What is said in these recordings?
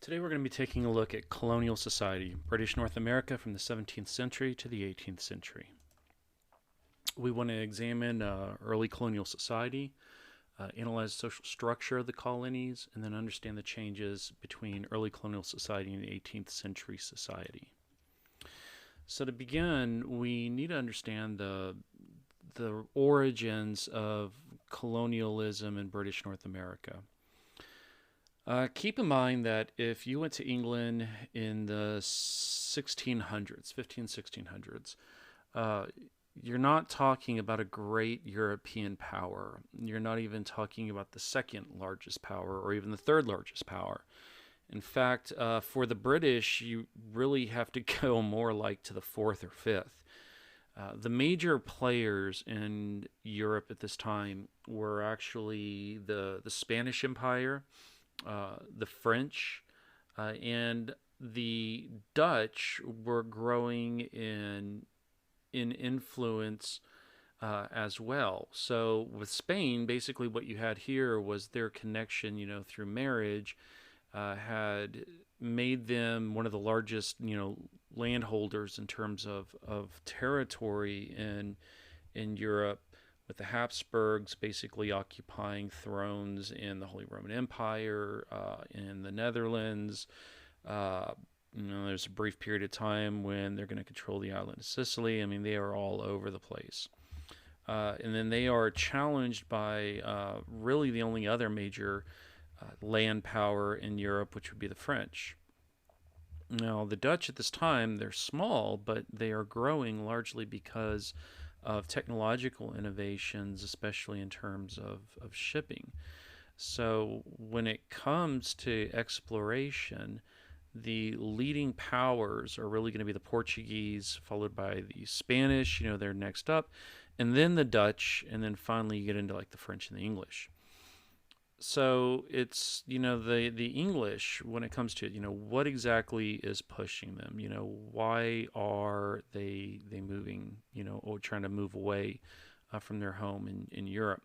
Today we're going to be taking a look at colonial society, British North America from the 17th century to the 18th century. We want to examine early colonial society, analyze the social structure of the colonies, and then understand the changes between early colonial society and 18th century society. So to begin, we need to understand the origins of colonialism in British North America. Keep in mind that if you went to England in the 1600s, 15, 1600s, uh, you're not talking about a great European power. You're not even talking about the second largest power or even the third largest power. In fact, for the British, you really have to go more like to the fourth or fifth. The major players in Europe at this time were actually the Spanish Empire, the French, and the Dutch were growing in influence as well. So with Spain, basically what you had here was their connection, through marriage, had made them one of the largest, landholders in terms of territory in Europe, with the Habsburgs basically occupying thrones in the Holy Roman Empire, in the Netherlands. Uh, there's a brief period of time when they're going to control the island of Sicily. I mean, they are all over the place. And then they are challenged by really the only other major land power in Europe, which would be the French. Now, the Dutch at this time, they're small, but they are growing largely because of technological innovations, especially in terms of shipping. So when it comes to exploration, the leading powers are really going to be the Portuguese, followed by the Spanish, they're next up, and then the Dutch, and then finally you get into like the French and the English. So it's the English, when it comes to it, what exactly is pushing them, why are they moving, or trying to move away from their home in Europe.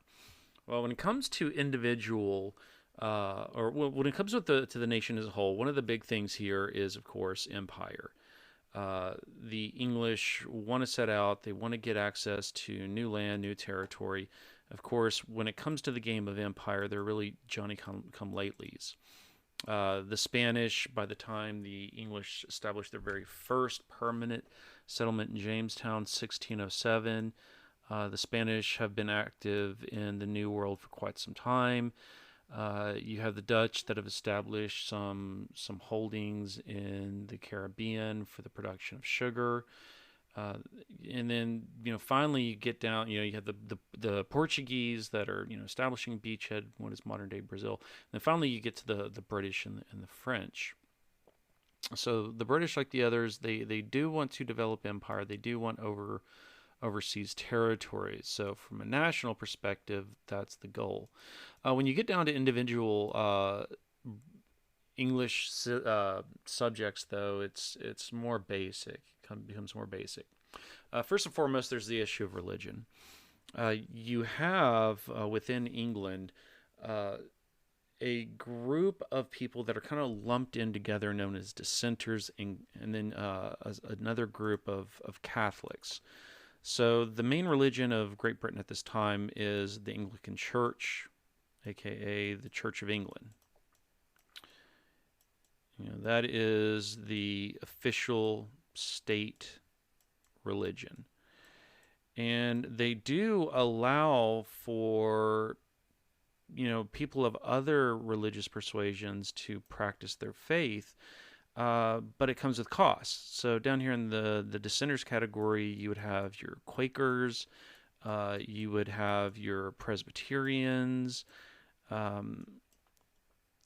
Well, when it comes to individual or when it comes to the nation as a whole, one of the big things here is, of course, empire. The English want to set out, they want to get access to new land, new territory. Of course, when it comes to the game of empire, they're really Johnny come latelys. The Spanish, by the time the English established their very first permanent settlement in Jamestown, 1607, the Spanish have been active in the New World for quite some time. You have the Dutch that have established some holdings in the Caribbean for the production of sugar. And then finally you get down, you have the Portuguese that are establishing beachhead, what is modern day Brazil. And then finally you get to the British and the French. So the British, like the others, they do want to develop empire. They do want overseas territories. So from a national perspective, that's the goal. When you get down to individual English subjects, though, it's more basic. It becomes more basic. First and foremost, there's the issue of religion. You have within England a group of people that are kind of lumped in together, known as dissenters, and then another group of Catholics. So the main religion of Great Britain at this time is the Anglican Church, aka the Church of England. That is the official state religion. And they do allow for people of other religious persuasions to practice their faith, but it comes with costs. So down here in the dissenters category, you would have your Quakers, you would have your Presbyterians,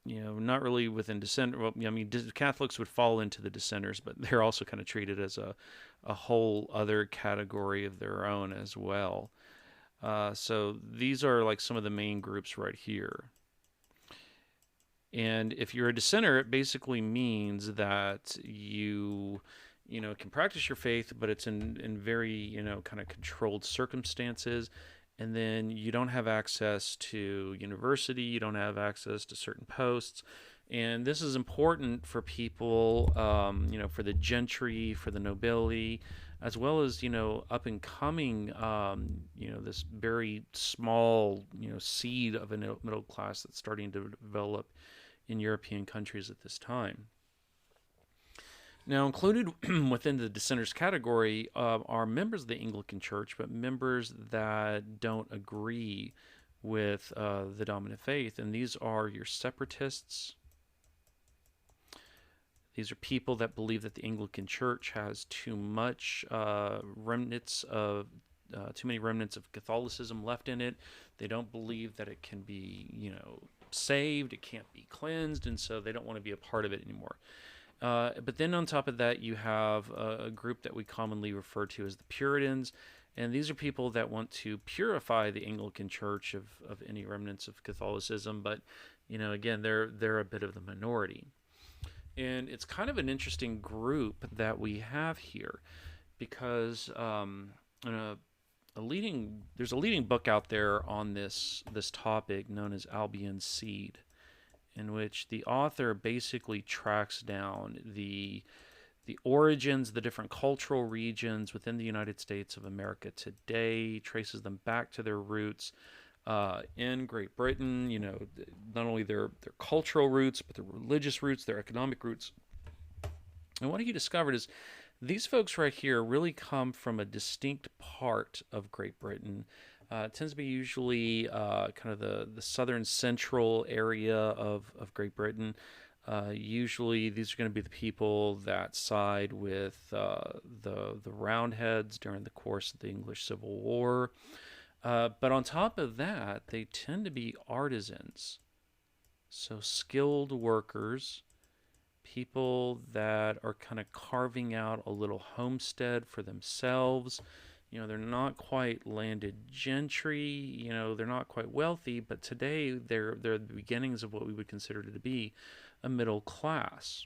not really within dissent. Well, Catholics would fall into the dissenters, but they're also kind of treated as a whole other category of their own as well. So these are like some of the main groups right here. And if you're a dissenter, it basically means that you can practice your faith, but it's in very, kind of controlled circumstances. And then you don't have access to university, you don't have access to certain posts, And this is important for people, for the gentry, for the nobility, as well as, up and coming, this very small, seed of a middle class that's starting to develop in European countries at this time. Now, included within the dissenters category are members of the Anglican Church, but members that don't agree with the dominant faith. And these are your separatists. These are people that believe that the Anglican Church has too much remnants of too many remnants of Catholicism left in it. They don't believe that it can be, saved. It can't be cleansed, and so they don't want to be a part of it anymore. But then on top of that, you have a group that we commonly refer to as the Puritans, and these are people that want to purify the Anglican Church of any remnants of Catholicism. But again, they're a bit of the minority. And it's kind of an interesting group that we have here, because there's a leading book out there on this topic known as Albion's Seed, in which the author basically tracks down the origins, the different cultural regions within the United States of America today, traces them back to their roots in Great Britain, not only their cultural roots, but their religious roots, their economic roots. And what he discovered is these folks right here really come from a distinct part of Great Britain. It tends to be usually kind of the southern central area of Great Britain. Usually these are going to be the people that side with the Roundheads during the course of the English Civil War. But on top of that, they tend to be artisans. So skilled workers, people that are kind of carving out a little homestead for themselves. They're not quite landed gentry, they're not quite wealthy, but today they're the beginnings of what we would consider to be a middle class.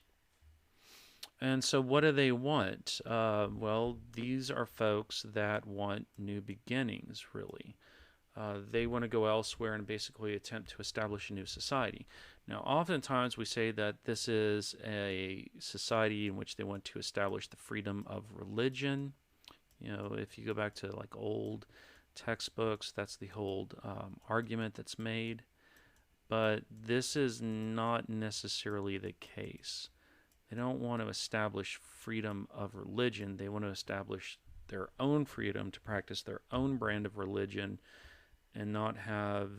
And so what do they want? Well, these are folks that want new beginnings, really. They want to go elsewhere and basically attempt to establish a new society. Now, oftentimes we say that this is a society in which they want to establish the freedom of religion. If you go back to like old textbooks, that's the whole argument that's made. But this is not necessarily the case. They don't want to establish freedom of religion. They want to establish their own freedom to practice their own brand of religion and not have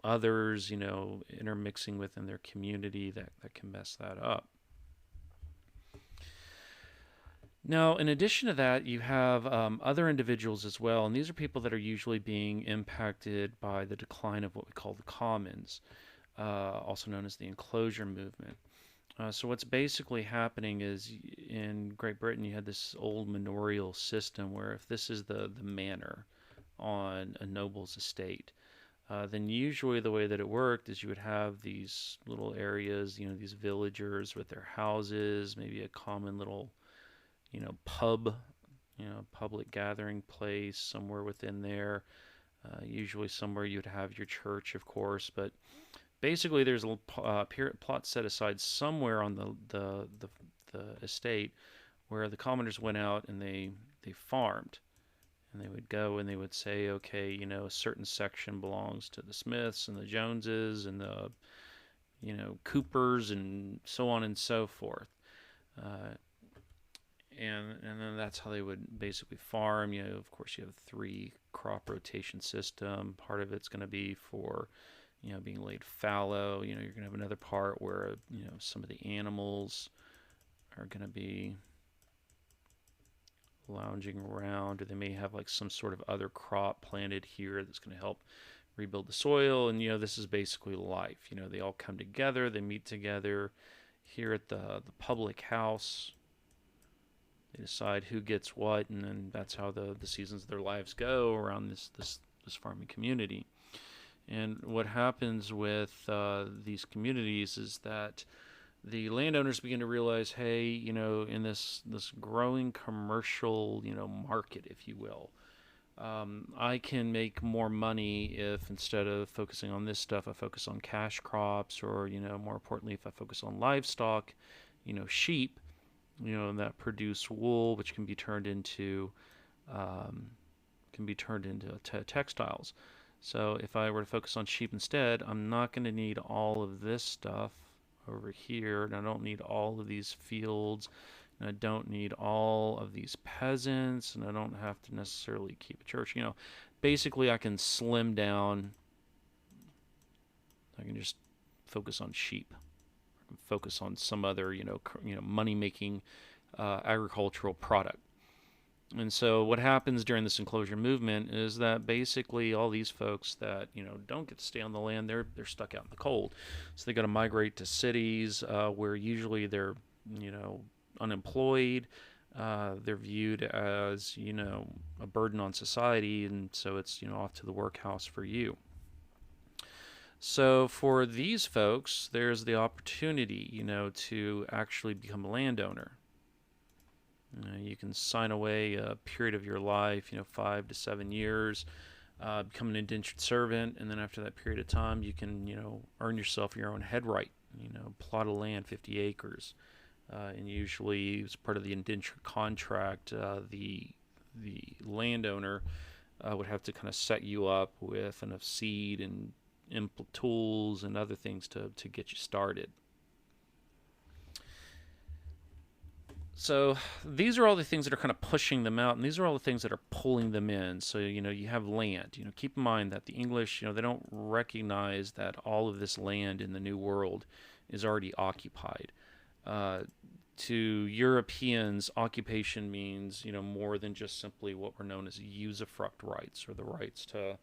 others, intermixing within their community that can mess that up. Now, in addition to that, you have other individuals as well, and these are people that are usually being impacted by the decline of what we call the commons, also known as the enclosure movement. So what's basically happening is in Great Britain, you had this old manorial system where if this is the manor on a noble's estate, then usually the way that it worked is you would have these little areas, these villagers with their houses, maybe a common little, pub, public gathering place somewhere within there. Usually somewhere you'd have your church, of course, but basically there's a plot set aside somewhere on the estate where the commoners went out and they farmed. And they would go and they would say, okay, a certain section belongs to the Smiths and the Joneses and the, Coopers and so on and so forth. And then that's how they would basically farm. Of course, you have a 3 crop rotation system. Part of it's going to be for, being laid fallow. You're going to have another part where, some of the animals are going to be lounging around, or they may have like some sort of other crop planted here that's going to help rebuild the soil. And this is basically life. They all come together, they meet together here at the public house. They decide who gets what, and then that's how the seasons of their lives go around this farming community. And what happens with these communities is that the landowners begin to realize, hey, in this growing commercial, market, if you will, I can make more money if instead of focusing on this stuff, I focus on cash crops, or more importantly, if I focus on livestock, sheep, that produce wool, which um, can be turned into textiles. So if I were to focus on sheep instead, I'm not going to need all of this stuff over here, and I don't need all of these fields, and I don't need all of these peasants, and I don't have to necessarily keep a church. Basically, I can slim down. I can just focus on sheep. I can focus on some other, money-making agricultural product. And so what happens during this enclosure movement is that basically all these folks that don't get to stay on the land, they're stuck out in the cold, so they got to migrate to cities where usually they're unemployed. They're viewed as a burden on society, and so it's off to the workhouse for you. So for these folks, there's the opportunity to actually become a landowner. You can sign away a period of your life, 5 to 7 years, become an indentured servant, and then after that period of time, you can, earn yourself your own head right. Plot of land, 50 acres, and usually as part of the indentured contract, the landowner would have to kind of set you up with enough seed and tools and other things to get you started. So these are all the things that are kind of pushing them out, and these are all the things that are pulling them in. So you have land. Keep in mind that the English, they don't recognize that all of this land in the New World is already occupied. To Europeans, occupation means more than just simply what were known as usufruct rights, or the rights to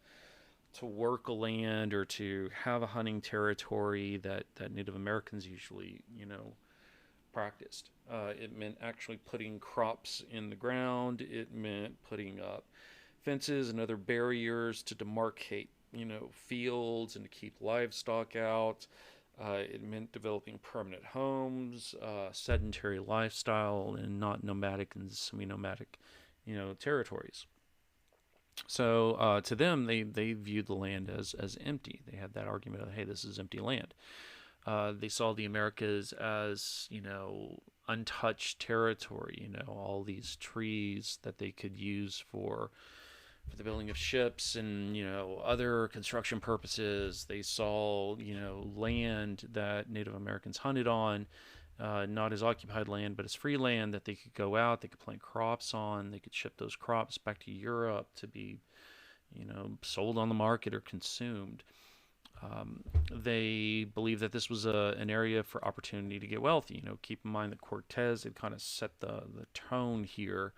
work a land or to have a hunting territory that Native Americans usually practiced. It meant actually putting crops in the ground. It meant putting up fences and other barriers to demarcate, fields and to keep livestock out. It meant developing permanent homes, sedentary lifestyle, and not nomadic and semi-nomadic, territories. So to them, they viewed the land as empty. They had that argument of, hey, this is empty land. They saw the Americas as, untouched territory, all these trees that they could use for the building of ships and, other construction purposes. They saw, land that Native Americans hunted on, not as occupied land, but as free land that they could go out, they could plant crops on, they could ship those crops back to Europe to be, sold on the market or consumed. They believed that this was an area for opportunity to get wealthy. Keep in mind that Cortez had kind of set the tone here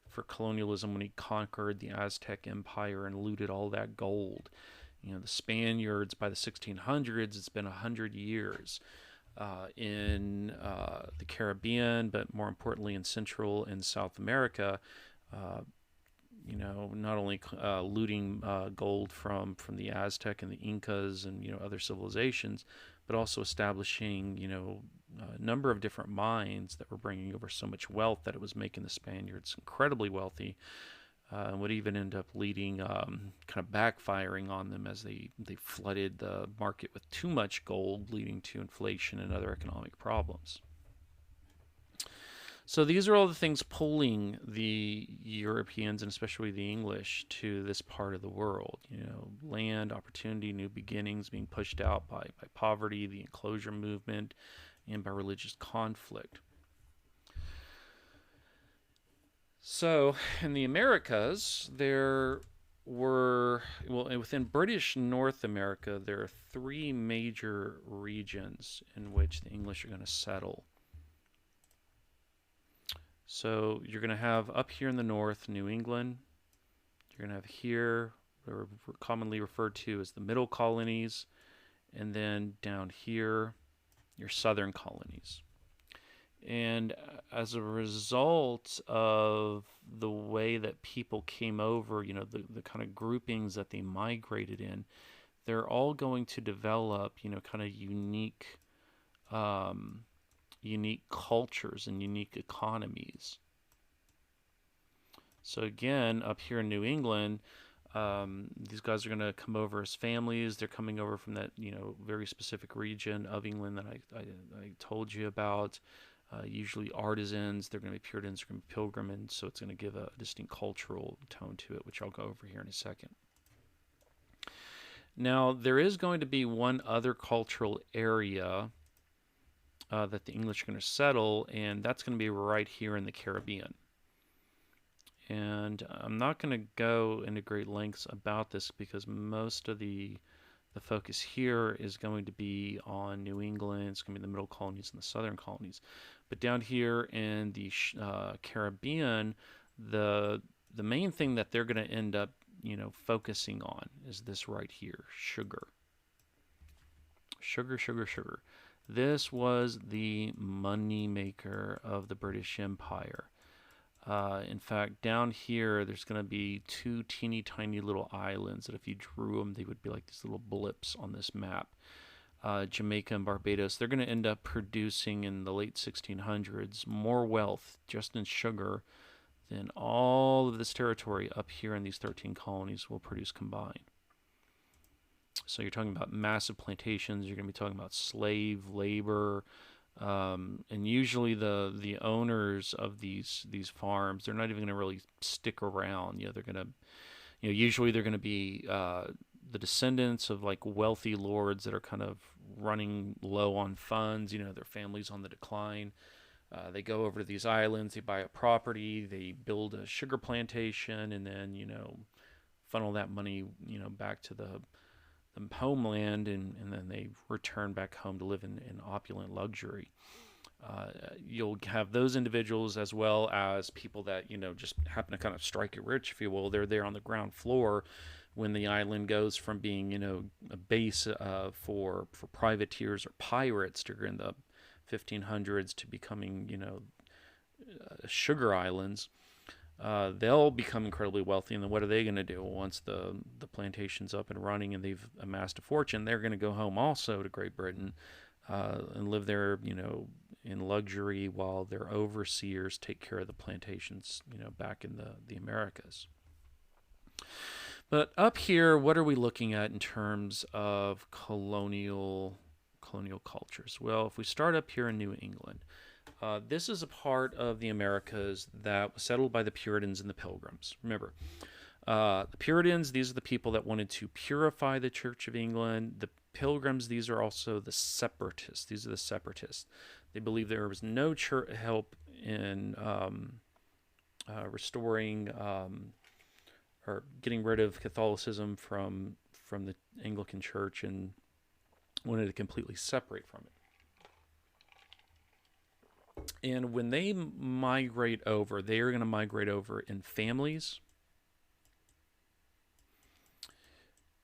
for colonialism when he conquered the Aztec Empire and looted all that gold. The Spaniards, by the 1600s, it's been 100 years in the Caribbean, but more importantly in Central and South America. Not only looting gold from the Aztec and the Incas and other civilizations, but also establishing a number of different mines that were bringing over so much wealth that it was making the Spaniards incredibly wealthy, and would even end up leading kind of backfiring on them as they flooded the market with too much gold, leading to inflation and other economic problems. So these are all the things pulling the Europeans, and especially the English, to this part of the world. Land, opportunity, new beginnings, being pushed out by poverty, the enclosure movement, and by religious conflict. So in the Americas, within British North America, there are three major regions in which the English are going to settle. So you're going to have up here in the north, New England. You're going to have here, or commonly referred to as the middle colonies, and then down here, your southern colonies. And as a result of the way that people came over, the kind of groupings that they migrated in, they're all going to develop, kind of unique cultures and unique economies. So again, up here in New England, these guys are going to come over as families. They're coming over from that, very specific region of England that I told you about. Usually artisans. They're going to be Puritans. They're going to be pilgrims. So it's going to give a distinct cultural tone to it, which I'll go over here in a second. Now, there is going to be one other cultural area that the English are going to settle, and that's going to be right here in the Caribbean. And I'm not going to go into great lengths about this because most of the focus here is going to be on New England. It's going to be the middle colonies and the southern colonies. But down here in the Caribbean, the main thing that they're going to end up, focusing on is this right here: sugar. Sugar, sugar, sugar. This was the money maker of the British Empire. In fact, down here, there's going to be two teeny tiny little islands that if you drew them, they would be like these little blips on this map. Jamaica and Barbados, they're going to end up producing in the late 1600s more wealth just in sugar than all of this territory up here in these 13 colonies will produce combined. So you're talking about massive plantations. You're going to be talking about slave labor. And usually the owners of these farms, they're not even going to really stick around. They're going to, usually they're going to be the descendants of like wealthy lords that are kind of running low on funds. Their family's on the decline. They go over to these islands, they buy a property, they build a sugar plantation, and then funnel that money back to the homeland, and then they return back home to live in opulent luxury. You'll have those individuals as well as people that just happen to kind of strike it rich, if you will. They're there on the ground floor when the island goes from being a base for privateers or pirates during the 1500s to becoming sugar islands. They'll become incredibly wealthy, and then what are they going to do once the plantation's up and running and they've amassed a fortune? They're going to go home also to Great Britain and live there, in luxury while their overseers take care of the plantations, back in the Americas. But up here, what are we looking at in terms of colonial cultures? Well, if we start up here in New England, this is a part of the Americas that was settled by the Puritans and the Pilgrims. Remember, the Puritans, these are the people that wanted to purify the Church of England. The Pilgrims, these are also the separatists. These are the separatists. They believed there was no church help in restoring or getting rid of Catholicism from the Anglican Church, and wanted to completely separate from it. And when they migrate over, they are going to migrate over in families.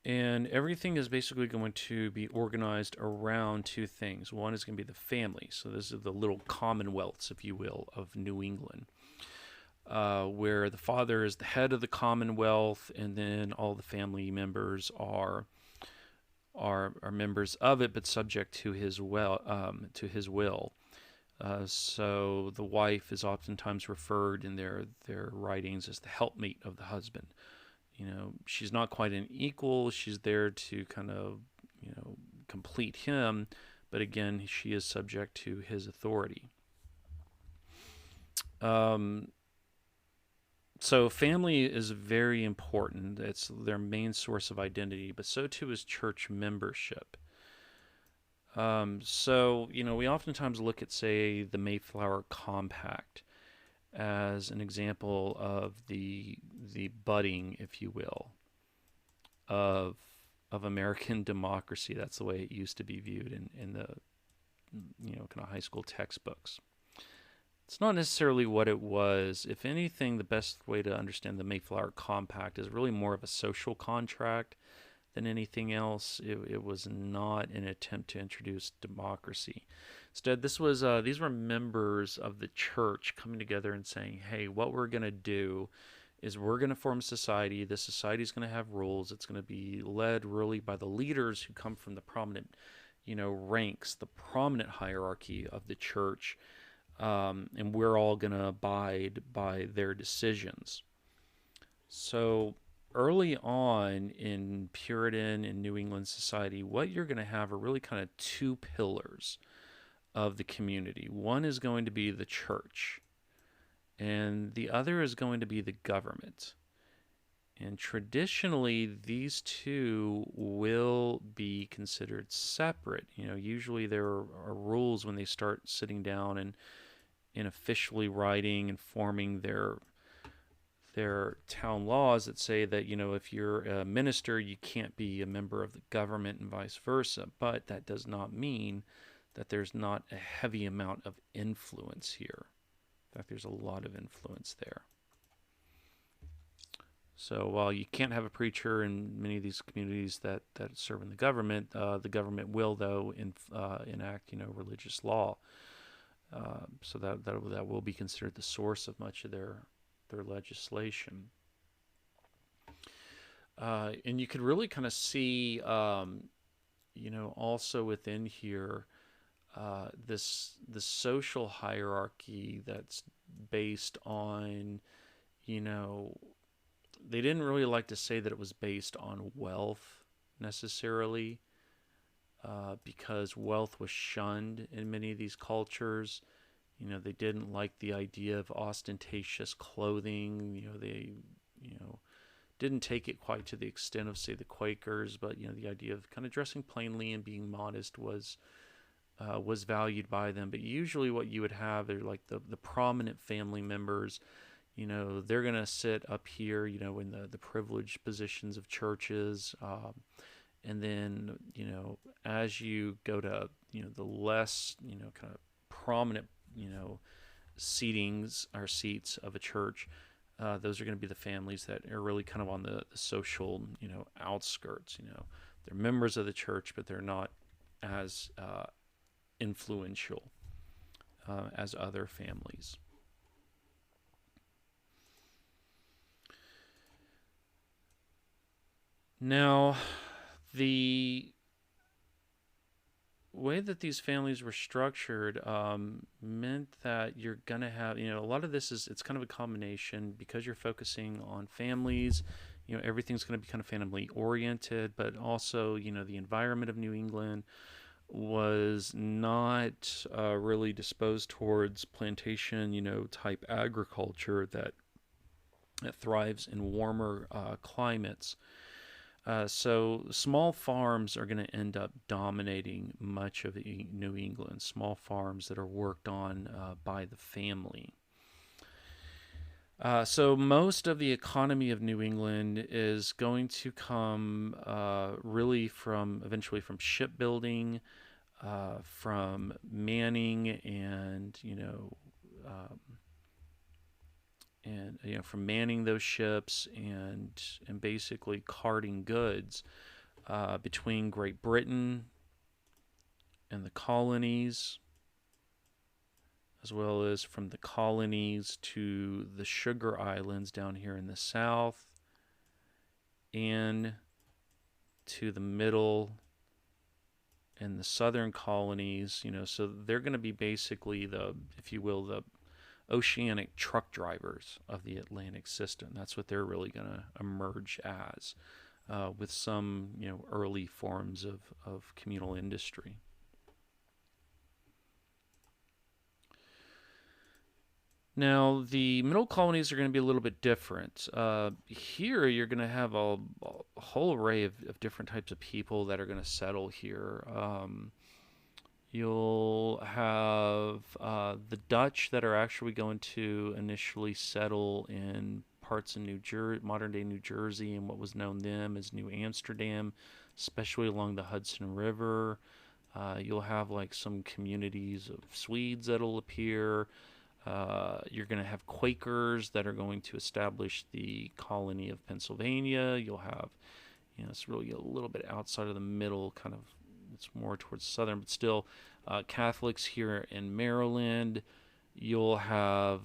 And everything is basically going to be organized around two things. One is going to be the family. So this is the little commonwealths, if you will, of New England, where the father is the head of the commonwealth, and then all the family members are members of it, but subject to his will. So the wife is oftentimes referred in their writings as the helpmate of the husband. She's not quite an equal. She's there to kind of, complete him. But again, she is subject to his authority. So family is very important. It's their main source of identity, but so too is church membership. So, we oftentimes look at, say, the Mayflower Compact as an example of the budding, if you will, of American democracy. That's the way it used to be viewed in the kind of high school textbooks. It's not necessarily what it was. If anything, the best way to understand the Mayflower Compact is really more of a social contract than anything else. It was not an attempt to introduce democracy. Instead, these were members of the church coming together and saying, hey, what we're going to do is we're going to form a society. This society is going to have rules. It's going to be led really by the leaders who come from the prominent, ranks, the prominent hierarchy of the church. And we're all going to abide by their decisions. So early on in Puritan and New England society, what you're going to have are really kind of two pillars of the community. One is going to be the church, and the other is going to be the government. And traditionally, these two will be considered separate. Usually there are rules when they start sitting down and officially writing and forming their town laws that say that if you're a minister you can't be a member of the government and vice versa, but that does not mean that there's not a heavy amount of influence here. In fact, there's a lot of influence there. So while you can't have a preacher in many of these communities that serve in the government will though enact religious law. So that will be considered the source of much of their legislation. And you could really kind of see, also within here, this social hierarchy that's based on, you know, they didn't really like to say that it was based on wealth necessarily, because wealth was shunned in many of these cultures. They didn't like the idea of ostentatious clothing. They, you know, didn't take it quite to the extent of, say, the Quakers, but the idea of kind of dressing plainly and being modest was valued by them. But usually, what you would have are like the prominent family members. They're gonna sit up here, in the privileged positions of churches, and then as you go to the less kind of prominent seatings or seats of a church, those are going to be the families that are really kind of on the social, outskirts. They're members of the church, but they're not as influential as other families. Now, the way that these families were structured meant that you're gonna have, a lot of this it's kind of a combination because you're focusing on families. Everything's going to be kind of family oriented, but also the environment of New England was not really disposed towards plantation type agriculture that thrives in warmer climates. So small farms are going to end up dominating much of New England. Small farms that are worked on by the family. So most of the economy of New England is going to come really eventually from shipbuilding, from manning, um, and from manning those ships and basically carting goods between Great Britain and the colonies, as well as from the colonies to the Sugar Islands down here in the south, and to the middle and the southern colonies. So they're going to be basically if you will, the oceanic truck drivers of the Atlantic system. That's what they're really going to emerge as, with some early forms of communal industry. Now, the middle colonies are going to be a little bit different. Here, you're going to have a whole array of different types of people that are going to settle here. You'll have the Dutch that are actually going to initially settle in parts of modern day New Jersey, and what was known then as New Amsterdam, especially along the Hudson River. You'll have like some communities of Swedes that'll appear. You're going to have Quakers that are going to establish the colony of Pennsylvania. You'll have, it's really a little bit outside of the middle, kind of, it's more towards southern, but still Catholics here in Maryland. You'll have,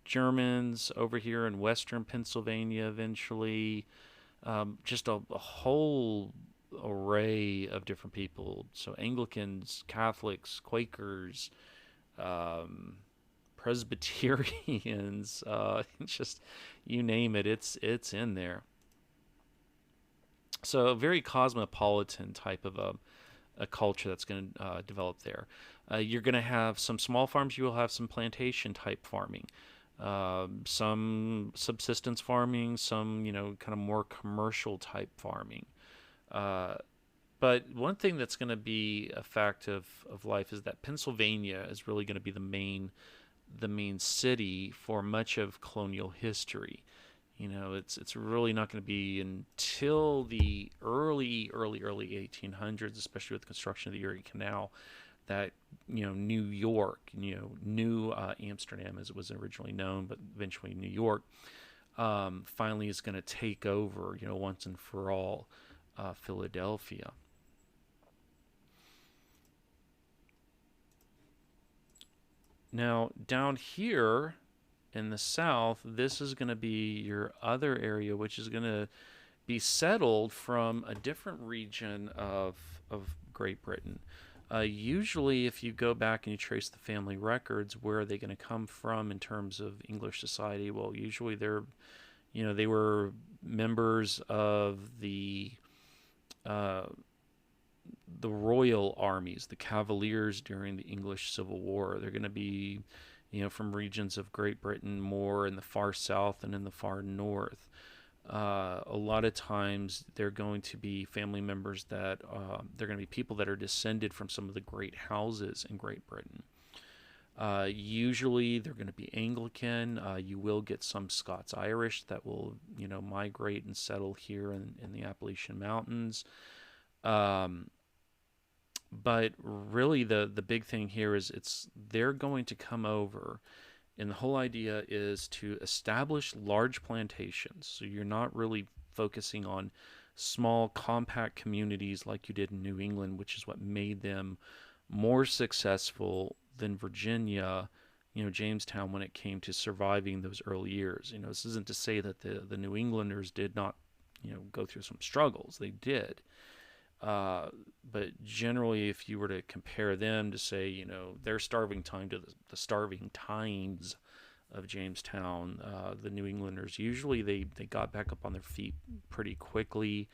Germans over here in western Pennsylvania eventually. Just a whole array of different people. So Anglicans, Catholics, Quakers, Presbyterians, just you name it, it's in there. So a very cosmopolitan type of a culture that's going to develop there. You're going to have some small farms. You will have some plantation type farming, some subsistence farming, some kind of more commercial type farming. Uh, but one thing that's going to be a fact of life is that Pennsylvania is really going to be the main city for much of colonial history. It's really not going to be until the early 1800s, especially with the construction of the Erie Canal, that New York, New Amsterdam as it was originally known, but eventually New York, finally is going to take over, once and for all, Philadelphia. Now down here in the south, this is going to be your other area, which is going to be settled from a different region of Great Britain. Usually, if you go back and you trace the family records, where are they going to come from in terms of English society? Well, usually they were members of uh, the royal armies, the Cavaliers during the English Civil War. They're going to be, from regions of Great Britain, more in the far south and in the far north. A lot of times they're going to be family members that they're going to be people that are descended from some of the great houses in Great Britain. Usually they're going to be Anglican. You will get some Scots-Irish that will, migrate and settle here in the Appalachian Mountains. Um, but really the big thing here is they're going to come over, and the whole idea is to establish large plantations. So you're not really focusing on small compact communities like you did in New England, which is what made them more successful than Virginia, Jamestown, when it came to surviving those early years. This isn't to say that the New Englanders did not go through some struggles. They did. But generally, if you were to compare them to, say, their starving time to the starving times of Jamestown, the New Englanders, usually they got back up on their feet pretty quickly,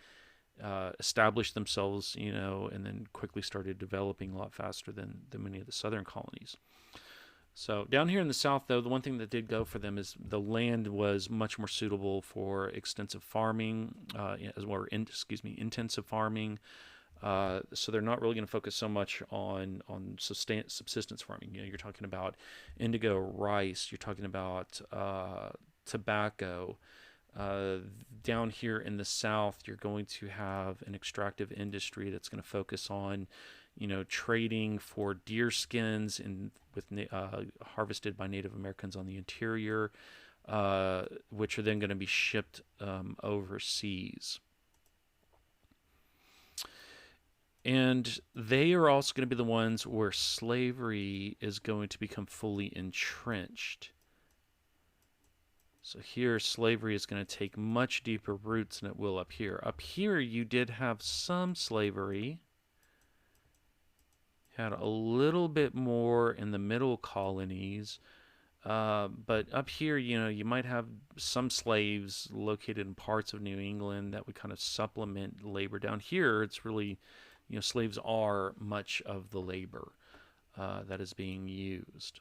established themselves, and then quickly started developing a lot faster than many of the southern colonies. So down here in the south, though, the one thing that did go for them is the land was much more suitable for extensive farming, as well, intensive farming. So they're not really going to focus so much on subsistence farming. You're talking about indigo, rice. You're talking about tobacco. Down here in the south, you're going to have an extractive industry that's going to focus on trading for deer skins harvested by Native Americans on the interior, which are then going to be shipped overseas. And they are also going to be the ones where slavery is going to become fully entrenched. So here, slavery is going to take much deeper roots than it will up here. Up here, you did have some slavery. Had a little bit more in the middle colonies. But up here, you might have some slaves located in parts of New England that would kind of supplement labor. Down here, it's really, slaves are much of the labor that is being used.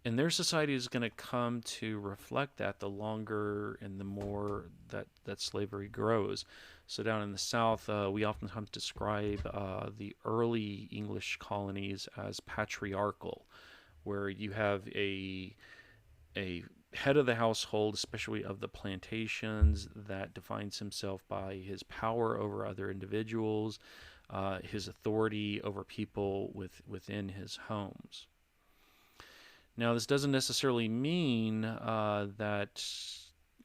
And their society is going to come to reflect that the longer and the more that slavery grows. So down in the South, we oftentimes describe the early English colonies as patriarchal, where you have a head of the household, especially of the plantations, that defines himself by his power over other individuals, his authority over people within his homes. Now, this doesn't necessarily mean that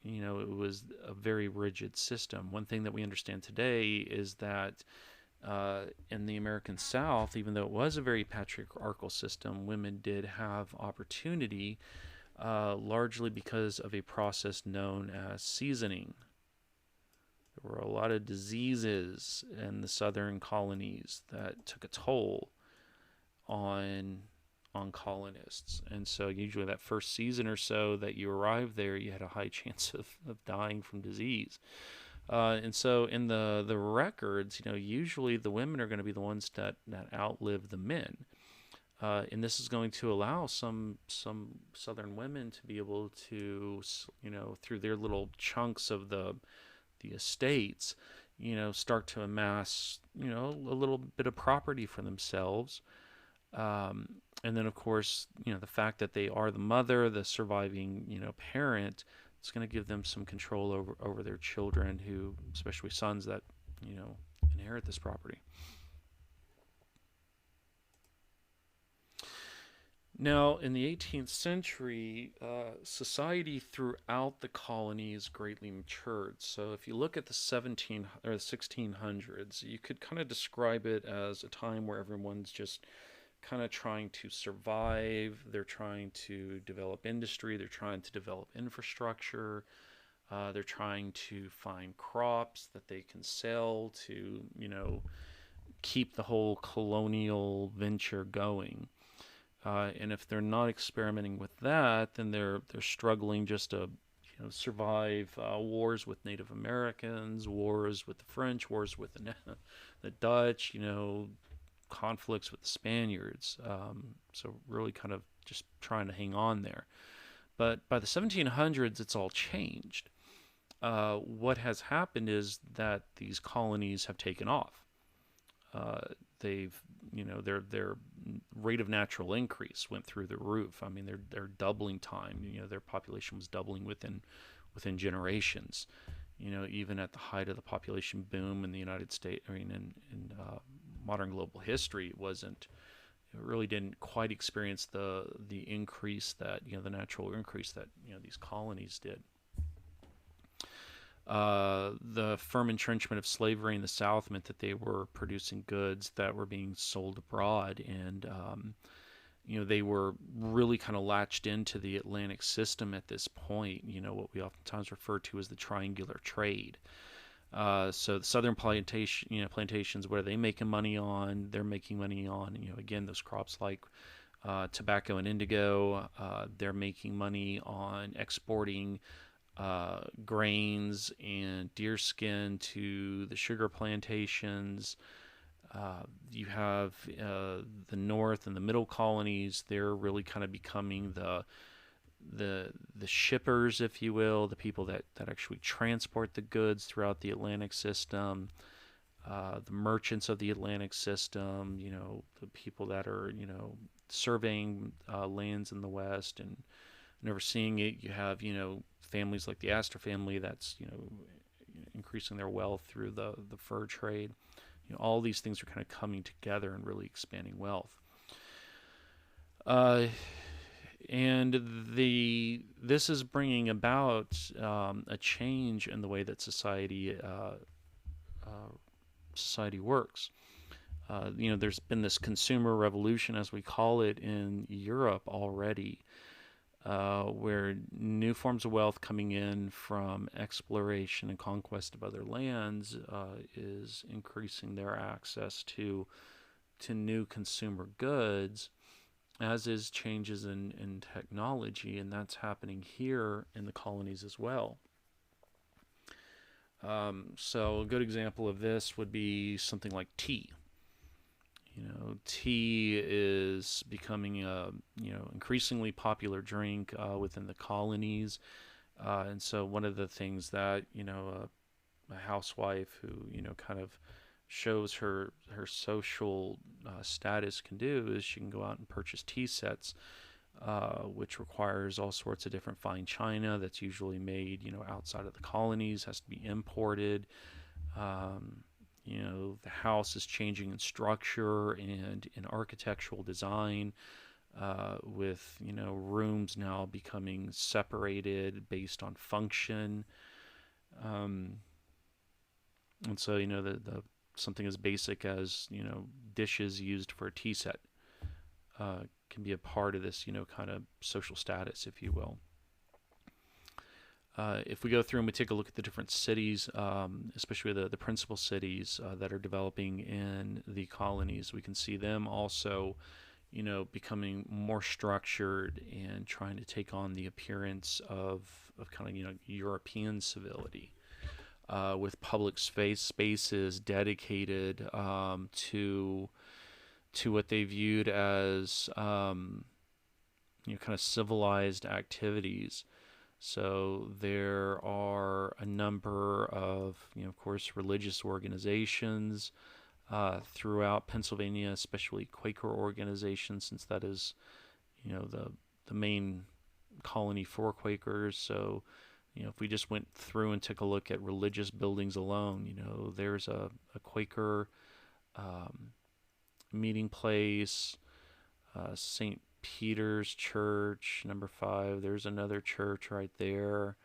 it was a very rigid system. One thing that we understand today is that in the American South, even though it was a very patriarchal system, women did have opportunity, largely because of a process known as seasoning. There were a lot of diseases in the southern colonies that took a toll on on colonists. And so usually that first season or so that you arrived there, you had a high chance of dying from disease. And so in the records, usually the women are going to be the ones that outlive the men. And this is going to allow some southern women to be able to, through their little chunks of the estates, start to amass, a little bit of property for themselves. And then, of course, the fact that they are the mother, the surviving, parent, it's going to give them some control over their children, who, especially sons that, inherit this property. Now, in the 18th century, society throughout the colonies greatly matured. So, if you look at the 17 or the 1600s, you could kind of describe it as a time where everyone's just kind of trying to survive. They're trying to develop industry. They're trying to develop infrastructure. They're trying to find crops that they can sell to, keep the whole colonial venture going. And if they're not experimenting with that, then they're struggling just to survive wars with Native Americans, wars with the French, wars with the Dutch, conflicts with the Spaniards. So really kind of just trying to hang on there. But by the 1700s, it's all changed. What has happened is that these colonies have taken off. Uh, they've, their rate of natural increase went through the roof. I mean, they're doubling time. Their population was doubling within generations. Even at the height of the population boom in the United States, I mean, in modern global history, it really didn't quite experience the increase that, the natural increase that, these colonies did. The firm entrenchment of slavery in the South meant that they were producing goods that were being sold abroad, and they were really kind of latched into the Atlantic system at this point. What we oftentimes refer to as the triangular trade. So the southern plantations, what are they making money on? They're making money on, again, those crops like tobacco and indigo. They're making money on exporting grains and deerskin to the sugar plantations. You have the north and the middle colonies. They're really kind of becoming the shippers, if you will, the people that actually transport the goods throughout the Atlantic system. The merchants of the Atlantic system, the people that are, surveying lands in the West and overseeing it. You have, families like the Astor family that's, increasing their wealth through the fur trade. All these things are kind of coming together and really expanding wealth. And this is bringing about a change in the way that society works. There's been this consumer revolution, as we call it, in Europe already, where new forms of wealth coming in from exploration and conquest of other lands is increasing their access to new consumer goods, as is changes in technology, and that's happening here in the colonies as well. So a good example of this would be something like tea. Tea is becoming a increasingly popular drink within the colonies, and so one of the things that a housewife who kind of shows her social status can do is she can go out and purchase tea sets, which requires all sorts of different fine china that's usually made outside of the colonies, has to be imported. Um, the house is changing in structure and in architectural design, with rooms now becoming separated based on function. Um, and so the something as basic as dishes used for a tea set can be a part of this kind of social status, if you will. If we go through and we take a look at the different cities, especially the principal cities that are developing in the colonies, we can see them also, becoming more structured and trying to take on the appearance of kind of, European civility, with public spaces dedicated to what they viewed as, kind of civilized activities. So there are a number of, of course, religious organizations throughout Pennsylvania, especially Quaker organizations, since that is, the main colony for Quakers. So, if we just went through and took a look at religious buildings alone, there's a Quaker um, meeting place, St. Peter's Church, number 5. There's another church right there.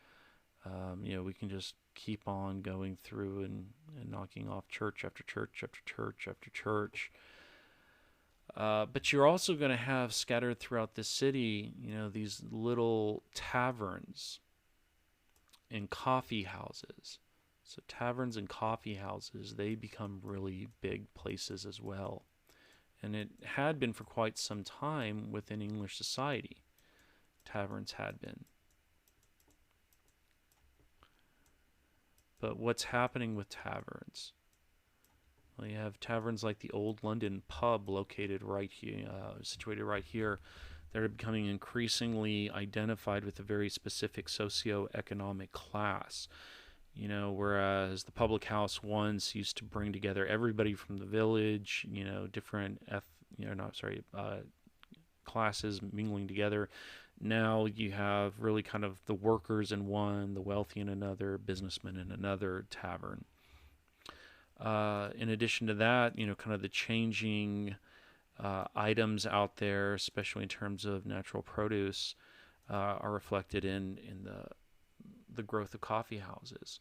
We can just keep on going through and knocking off church after church after church after church. But you're also going to have scattered throughout the city, these little taverns and coffee houses. So taverns and coffee houses, they become really big places as well. And it had been for quite some time within English society. Taverns had been. But what's happening with taverns? Well, you have taverns like the Old London Pub, located right here, situated right here. They're becoming increasingly identified with a very specific socioeconomic class. Whereas the public house once used to bring together everybody from the village, different classes mingling together. Now you have really kind of the workers in one, the wealthy in another, businessmen in another tavern. In addition to that, kind of the changing items out there, especially in terms of natural produce, are reflected in the growth of coffee houses.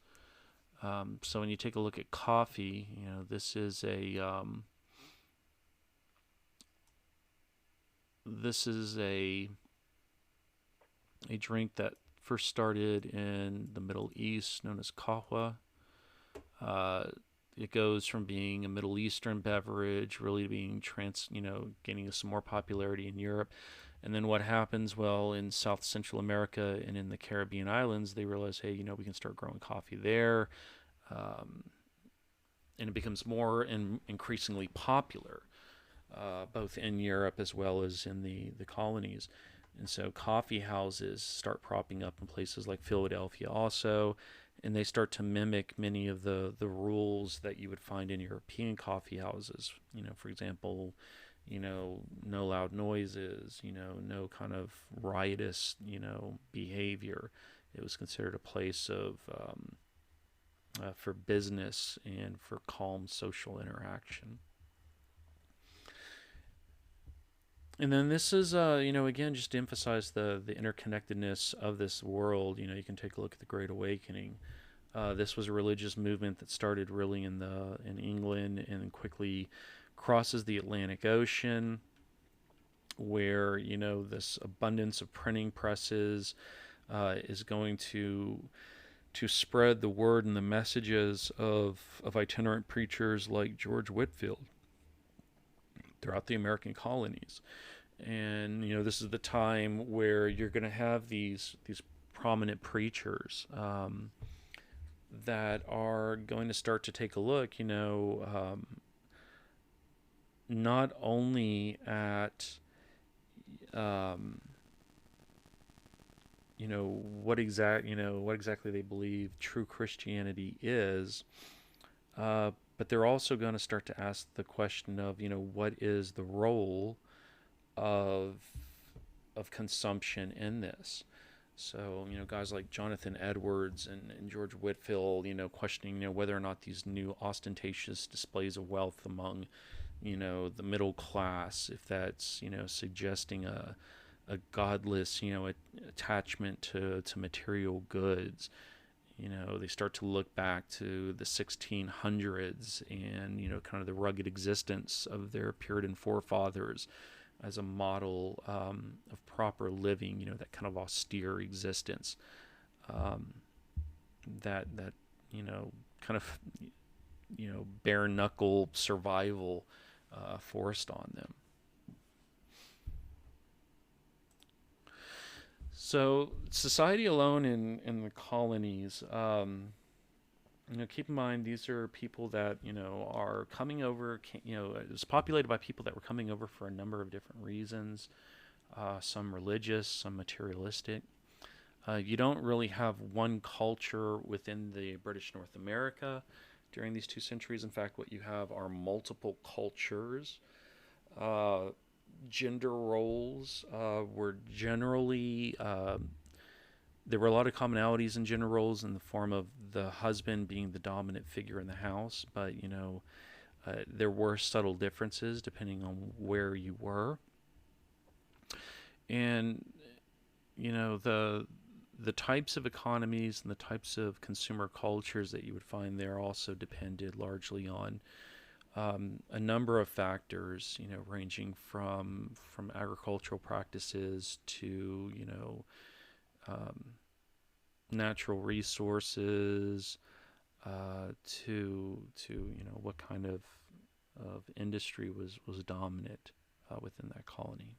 So when you take a look at coffee, this is a drink that first started in the Middle East, known as kahwa. It goes from being a Middle Eastern beverage, really being gaining some more popularity in Europe. And then what happens? Well, in South Central America and in the Caribbean islands, they realize, hey, we can start growing coffee there. And it becomes more and increasingly popular, both in Europe as well as in the colonies. And so coffee houses start propping up in places like Philadelphia also, and they start to mimic many of the rules that you would find in European coffee houses. For example, no loud noises, no kind of riotous, behavior. It was considered a place of for business and for calm social interaction. And then this is, again, just to emphasize the interconnectedness of this world. You can take a look at the Great Awakening. This was a religious movement that started really in England and quickly crosses the Atlantic Ocean, where this abundance of printing presses is going to spread the word and the messages of itinerant preachers like George Whitefield throughout the American colonies. And this is the time where you're going to have these prominent preachers that are going to start to take a look, not only at what exactly they believe true Christianity is, but they're also going to start to ask the question of what is the role of consumption in this. So guys like Jonathan Edwards and George Whitefield, questioning whether or not these new ostentatious displays of wealth among the middle class, if that's suggesting a godless attachment to material goods. They start to look back to the 1600s and kind of the rugged existence of their Puritan forefathers as a model of proper living, that kind of austere existence, that kind of bare knuckle survival forced on them. So society alone in the colonies. Keep in mind these are people that are coming over. It was populated by people that were coming over for a number of different reasons. Some religious, some materialistic. You don't really have one culture within the British North America during these 2 centuries. In fact, what you have are multiple cultures. Uh, Gender roles were generally there were a lot of commonalities in gender roles in the form of the husband being the dominant figure in the house, but there were subtle differences depending on where you were, and the types of economies and the types of consumer cultures that you would find there also depended largely on a number of factors, ranging from agricultural practices to um, natural resources, to what kind of industry was dominant within that colony.